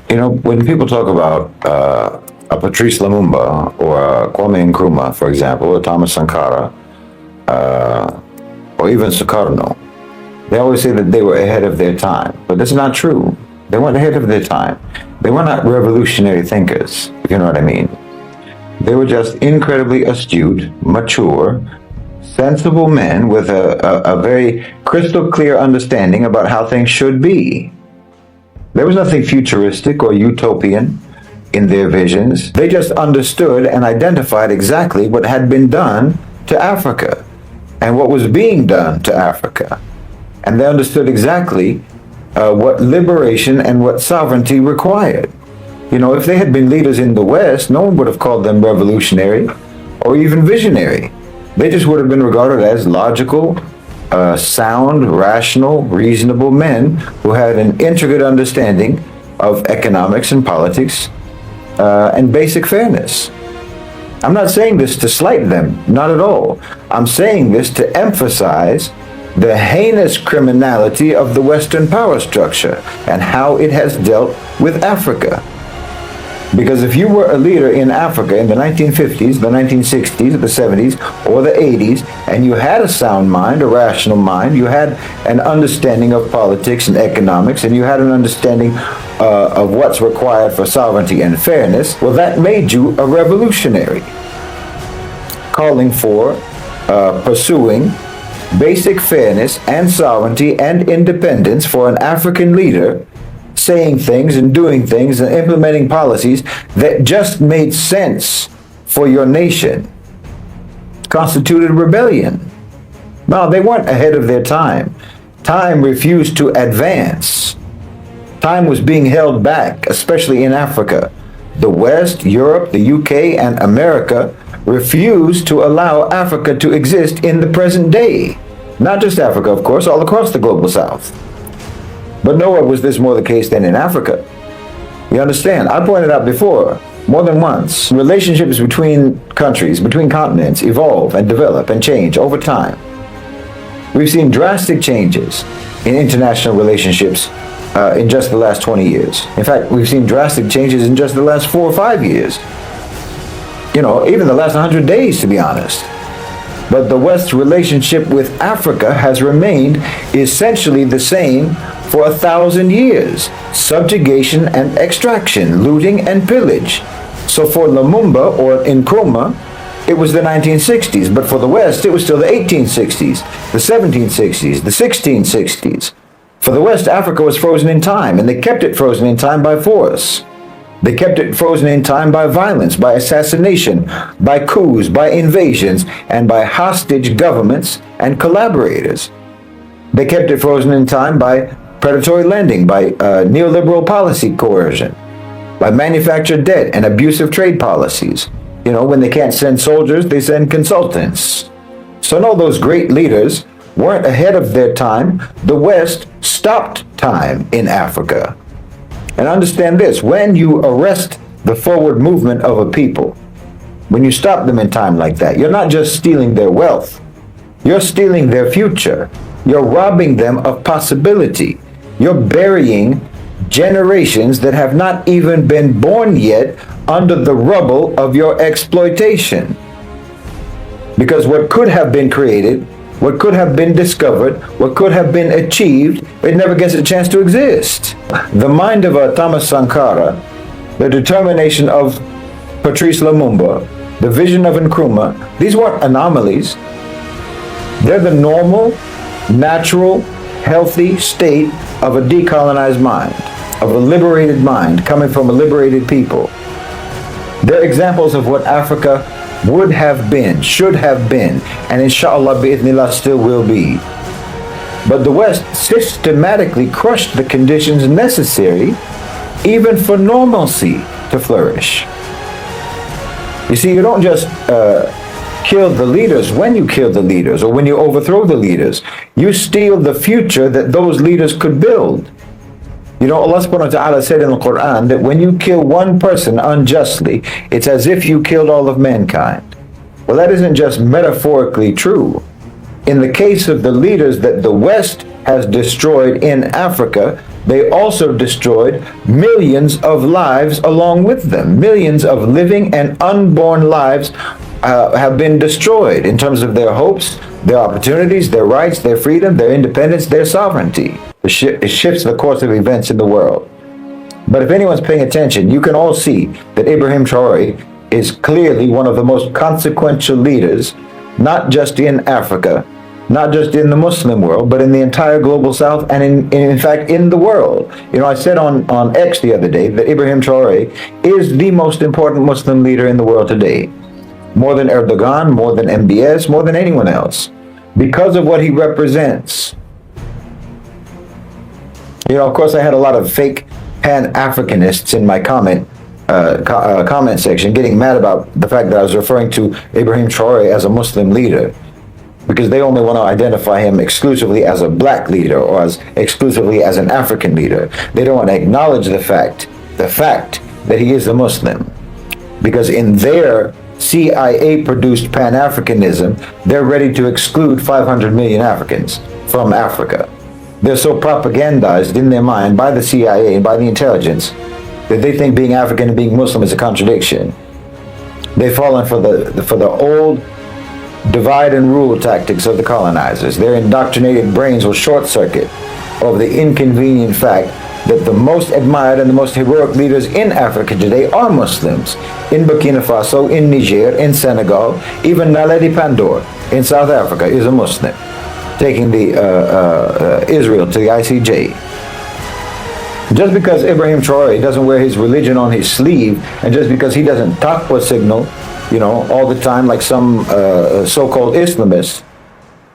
You know, when people talk about a Patrice Lumumba or a Kwame Nkrumah, for example, or Thomas Sankara, or even Sukarno, they always say that they were ahead of their time. But that's not true. They weren't ahead of their time. They were not revolutionary thinkers, if you know what I mean. They were just incredibly astute, mature, sensible men with a very crystal clear understanding about how things should be. There was nothing futuristic or utopian in their visions. They just understood and identified exactly what had been done to Africa and what was being done to Africa. And they understood exactly what liberation and what sovereignty required. You know, if they had been leaders in the West, no one would have called them revolutionary or even visionary. They just would have been regarded as logical, sound, rational, reasonable men who had an intricate understanding of economics and politics and basic fairness. I'm not saying this to slight them, not at all. I'm saying this to emphasize the heinous criminality of the Western power structure and how it has dealt with Africa. Because if you were a leader in Africa in the 1950s, the 1960s, the 70s, or the 80s, and you had a sound mind, a rational mind, you had an understanding of politics and economics, and you had an understanding of what's required for sovereignty and fairness, well, that made you a revolutionary, calling for, pursuing basic fairness and sovereignty and independence for an African leader, saying things and doing things and implementing policies that just made sense for your nation, constituted rebellion. No, they weren't ahead of their time. Time refused to advance. Time was being held back, especially in Africa. The West, Europe, the UK, and America refused to allow Africa to exist in the present day. Not just Africa, of course, all across the global South. But nowhere was this more the case than in Africa. You understand? I pointed out before, more than once, relationships between countries, between continents, evolve and develop and change over time. We've seen drastic changes in international relationships in just the last 20 years. In fact, we've seen drastic changes in just the last 4 or 5 years. You know, even the last 100 days, to be honest. But the West's relationship with Africa has remained essentially the same for 1,000 years. Subjugation and extraction, looting and pillage. So for Lumumba or Nkrumah, it was the 1960s, but for the West, it was still the 1860s, the 1760s, the 1660s. For the West, Africa was frozen in time, and they kept it frozen in time by force. They kept it frozen in time by violence, by assassination, by coups, by invasions, and by hostage governments and collaborators. They kept it frozen in time by predatory lending, by neoliberal policy coercion, by manufactured debt and abusive trade policies. You know, when they can't send soldiers, they send consultants. So no, those great leaders weren't ahead of their time. The West stopped time in Africa. And understand this, when you arrest the forward movement of a people, when you stop them in time like that, you're not just stealing their wealth, you're stealing their future. You're robbing them of possibility. You're burying generations that have not even been born yet under the rubble of your exploitation. Because what could have been created, what could have been discovered, what could have been achieved, it never gets a chance to exist. The mind of Thomas Sankara, the determination of Patrice Lumumba, the vision of Nkrumah, these weren't anomalies. They're the normal, natural, healthy state of a decolonized mind, of a liberated mind coming from a liberated people. They're examples of what Africa would have been, should have been, and inshallah bi'idhnillah still will be. But the West systematically crushed the conditions necessary even for normalcy to flourish. You see, you don't just kill the leaders when you kill the leaders or when you overthrow the leaders. You steal the future that those leaders could build. You know, Allah subhanahu wa ta'ala said in the Quran that when you kill one person unjustly, it's as if you killed all of mankind. Well, that isn't just metaphorically true. In the case of the leaders that the West has destroyed in Africa, they also destroyed millions of lives along with them. Millions of living and unborn lives have been destroyed in terms of their hopes, their opportunities, their rights, their freedom, their independence, their sovereignty. It shifts the course of events in the world. But if anyone's paying attention, you can all see that Ibrahim Traoré is clearly one of the most consequential leaders, not just in Africa, not just in the Muslim world, but in the entire global South, and in fact in the world. You know, I said on X the other day that Ibrahim Traoré is the most important Muslim leader in the world today. More than Erdogan, more than MBS, more than anyone else, because of what he represents. You know, of course, I had a lot of fake Pan-Africanists in my comment section getting mad about the fact that I was referring to Ibrahim Traoré as a Muslim leader, because they only want to identify him exclusively as a black leader or as exclusively as an African leader. They don't want to acknowledge the fact that he is a Muslim, because in their CIA-produced Pan-Africanism, they're ready to exclude 500 million Africans from Africa. They're so propagandized in their mind by the CIA and by the intelligence that they think being African and being Muslim is a contradiction. They've fallen for the old divide and rule tactics of the colonizers. Their indoctrinated brains will short circuit over the inconvenient fact that the most admired and the most heroic leaders in Africa today are Muslims. In Burkina Faso, in Niger, in Senegal, even Naledi Pandor in South Africa is a Muslim, taking the Israel to the ICJ. Just because Ibrahim Traoré doesn't wear his religion on his sleeve, and just because he doesn't takwa signal, you know, all the time like some so-called Islamists,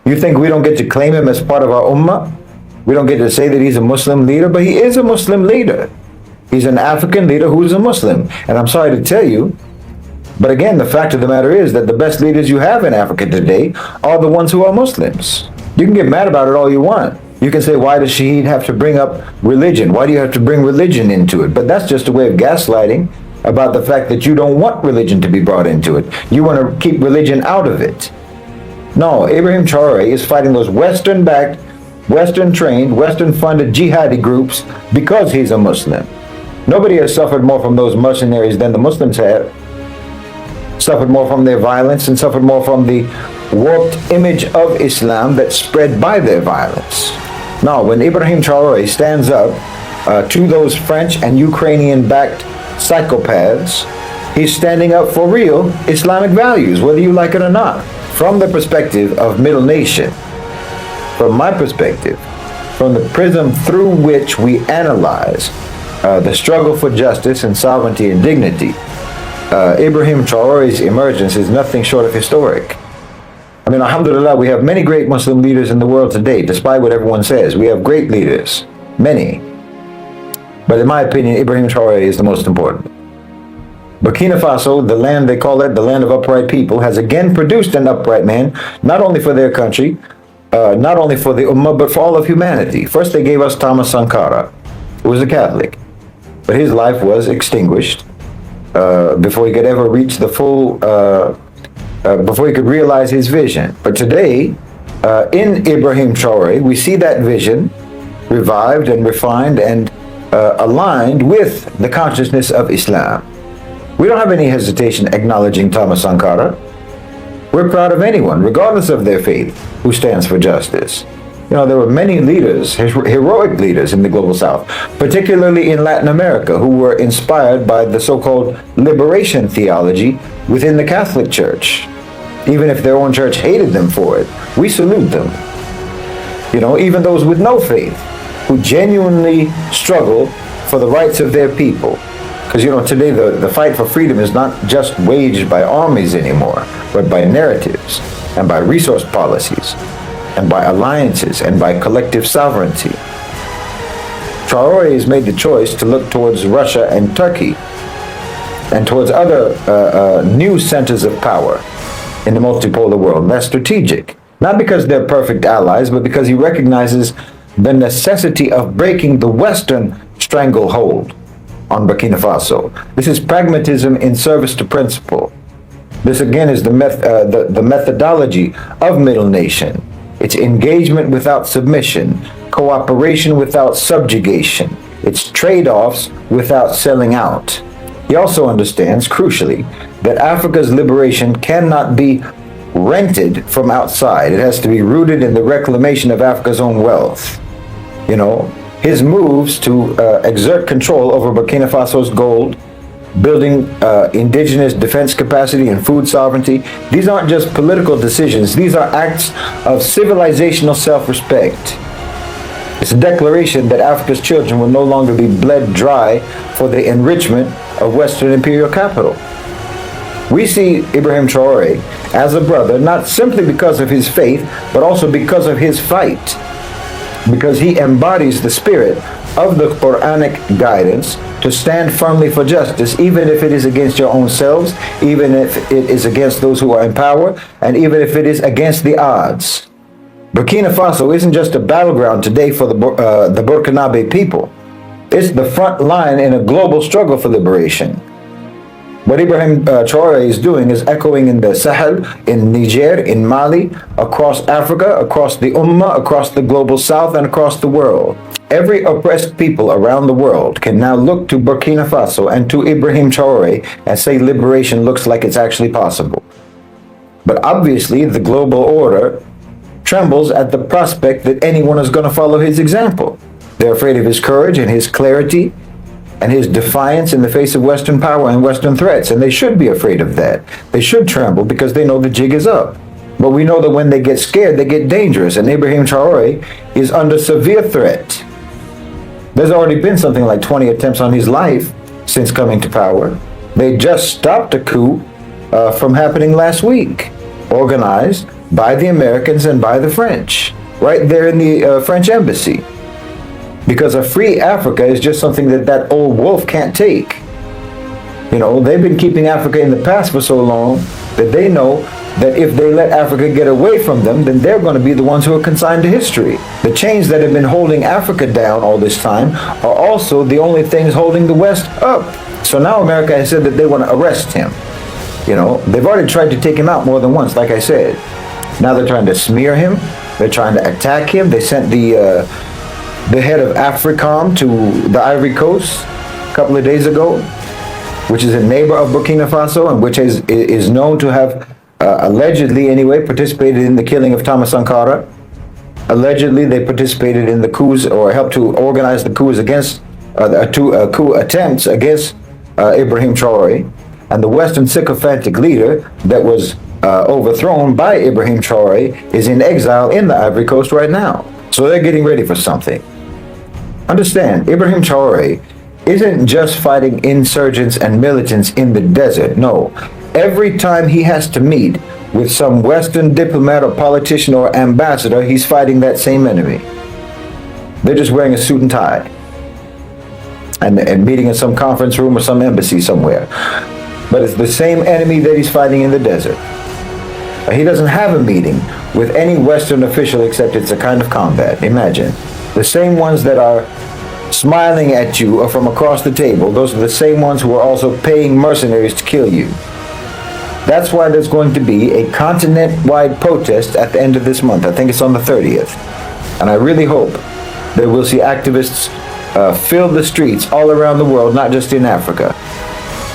you think we don't get to claim him as part of our ummah? We don't get to say that he's a Muslim leader, but he is a Muslim leader. He's an African leader who is a Muslim. And I'm sorry to tell you, but again, the fact of the matter is that the best leaders you have in Africa today are the ones who are Muslims. You can get mad about it all you want. You can say, why does Shahid have to bring up religion? Why do you have to bring religion into it? But that's just a way of gaslighting about the fact that you don't want religion to be brought into it. You want to keep religion out of it. No, Ibrahim Traoré is fighting those Western-backed, Western-trained, Western-funded jihadi groups because he's a Muslim. Nobody has suffered more from those mercenaries than the Muslims have. Suffered more from their violence and suffered more from the warped image of Islam that spread by their violence. Now, when Ibrahim Traoré stands up to those French and Ukrainian-backed psychopaths, he's standing up for real Islamic values, whether you like it or not. From the perspective of Middle Nation, from my perspective, from the prism through which we analyze the struggle for justice and sovereignty and dignity, Ibrahim Traoré's emergence is nothing short of historic. I mean, alhamdulillah, we have many great Muslim leaders in the world today, despite what everyone says. We have great leaders, many. But in my opinion, Ibrahim Traoré is the most important. Burkina Faso, the land they call it, the land of upright people, has again produced an upright man, not only for their country, not only for the Ummah, but for all of humanity. First, they gave us Thomas Sankara, who was a Catholic, but his life was extinguished before he could ever reach the full, before he could realize his vision. But today, in Ibrahim Traoré, we see that vision revived and refined and aligned with the consciousness of Islam. We don't have any hesitation acknowledging Thomas Sankara. We're proud of anyone, regardless of their faith, who stands for justice. You know, there were many leaders, heroic leaders in the Global South, particularly in Latin America, who were inspired by the so-called liberation theology within the Catholic Church. Even if their own church hated them for it, we salute them. You know, even those with no faith, who genuinely struggle for the rights of their people. Because, you know, today the fight for freedom is not just waged by armies anymore, but by narratives and by resource policies and by alliances and by collective sovereignty. Traoré has made the choice to look towards Russia and Turkey and towards other new centers of power in the multipolar world. That's strategic. Not because they're perfect allies, but because he recognizes the necessity of breaking the Western stranglehold on Burkina Faso. This is pragmatism in service to principle. This again is the methodology of Middle Nation. It's engagement without submission, cooperation without subjugation. It's trade-offs without selling out. He also understands, crucially, that Africa's liberation cannot be rented from outside. It has to be rooted in the reclamation of Africa's own wealth. You know, his moves to exert control over Burkina Faso's gold, building indigenous defense capacity and food sovereignty, these aren't just political decisions. These are acts of civilizational self-respect. It's a declaration that Africa's children will no longer be bled dry for the enrichment of Western imperial capital. We see Ibrahim Traoré as a brother, not simply because of his faith, but also because of his fight. Because he embodies the spirit of the Quranic guidance to stand firmly for justice, even if it is against your own selves, even if it is against those who are in power, and even if it is against the odds. Burkina Faso isn't just a battleground today for the Burkinabe people. It's the front line in a global struggle for liberation. What Ibrahim Traoré is doing is echoing in the Sahel, in Niger, in Mali, across Africa, across the Ummah, across the global south, and across the world. Every oppressed people around the world can now look to Burkina Faso and to Ibrahim Traoré and say liberation looks like it's actually possible. But obviously, the global order trembles at the prospect that anyone is going to follow his example. They're afraid of his courage and his clarity and his defiance in the face of Western power and Western threats, and they should be afraid of that. They should tremble because they know the jig is up. But we know that when they get scared, they get dangerous, and Ibrahim Traoré is under severe threat. There's already been something like 20 attempts on his life since coming to power. They just stopped a coup from happening last week, organized by the Americans and by the French, right there in the French embassy. Because a free Africa is just something that old wolf can't take. You know, they've been keeping Africa in the past for so long that they know that if they let Africa get away from them, then they're going to be the ones who are consigned to history. The chains that have been holding Africa down all this time are also the only things holding the West up. So now America has said that they want to arrest him. You know, they've already tried to take him out more than once, like I said. Now they're trying to smear him. They're trying to attack him. They sent the head of AFRICOM to the Ivory Coast a couple of days ago, which is a neighbor of Burkina Faso and which is known to have allegedly anyway participated in the killing of Thomas Sankara. Allegedly they participated in the coups or helped to organize the coups against coup attempts against Ibrahim Traoré. And the Western sycophantic leader that was overthrown by Ibrahim Traoré is in exile in the Ivory Coast right now. So they're getting ready for something. Understand, Ibrahim Traoré isn't just fighting insurgents and militants in the desert. No, every time he has to meet with some Western diplomat or politician or ambassador, he's fighting that same enemy. They're just wearing a suit and tie and meeting in some conference room or some embassy somewhere. But it's the same enemy that he's fighting in the desert. He doesn't have a meeting with any Western official except it's a kind of combat. Imagine. The same ones that are smiling at you or from across the table, those are the same ones who are also paying mercenaries to kill you. That's why there's going to be a continent-wide protest at the end of this month. I think it's on the 30th. And I really hope that we'll see activists fill the streets all around the world, not just in Africa.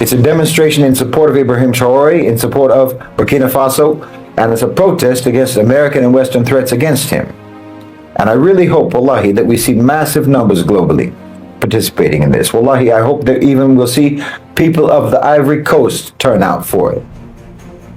It's a demonstration in support of Ibrahim Traoré, in support of Burkina Faso, and it's a protest against American and Western threats against him. And I really hope, wallahi, that we see massive numbers globally participating in this. Wallahi, I hope that even we'll see people of the Ivory Coast turn out for it.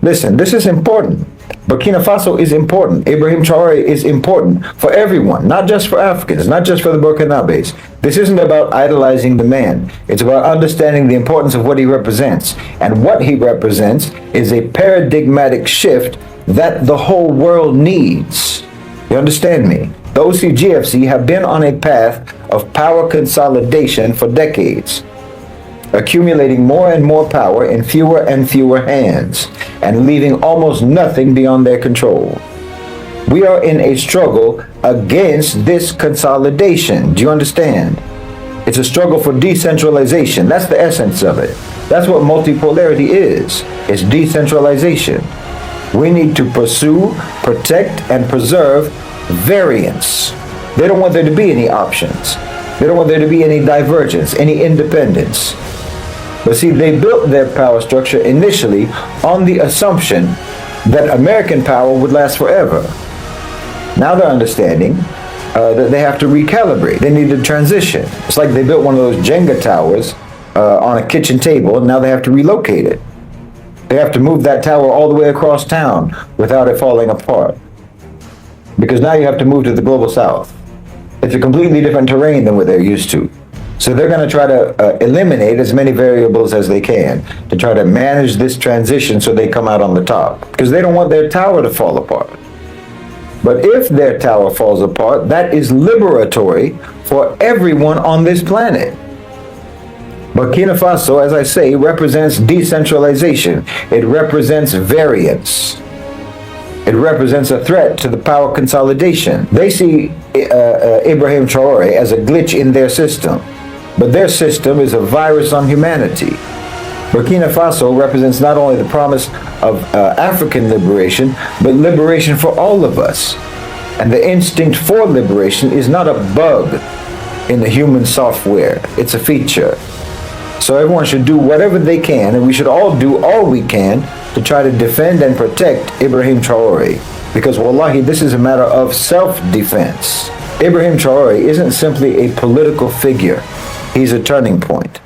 Listen, this is important. Burkina Faso is important. Ibrahim Traoré is important for everyone, not just for Africans, not just for the Burkinabes. This isn't about idolizing the man. It's about understanding the importance of what he represents. And what he represents is a paradigmatic shift that the whole world needs. You understand me? The OCGFC have been on a path of power consolidation for decades, accumulating more and more power in fewer and fewer hands, and leaving almost nothing beyond their control. We are in a struggle against this consolidation. Do you understand? It's a struggle for decentralization. That's the essence of it. That's what multipolarity is. It's decentralization. We need to pursue, protect, and preserve variance. They don't want there to be any options. They don't want there to be any divergence, any independence. But see, they built their power structure initially on the assumption that American power would last forever. Now they're understanding that they have to recalibrate. They need to transition. It's like they built one of those Jenga towers on a kitchen table, and now they have to relocate it. They have to move that tower all the way across town without it falling apart. Because now you have to move to the global south. It's a completely different terrain than what they're used to. So they're going to try to eliminate as many variables as they can to try to manage this transition so they come out on the top. Because they don't want their tower to fall apart. But if their tower falls apart, that is liberatory for everyone on this planet. Burkina Faso, as I say, represents decentralization. It represents variance. It represents a threat to the power consolidation. They see Ibrahim Traoré as a glitch in their system, but their system is a virus on humanity. Burkina Faso represents not only the promise of African liberation, but liberation for all of us. And the instinct for liberation is not a bug in the human software, it's a feature. So everyone should do whatever they can, and we should all do all we can to try to defend and protect Ibrahim Traoré. Because wallahi, this is a matter of self-defense. Ibrahim Traoré isn't simply a political figure. He's a turning point.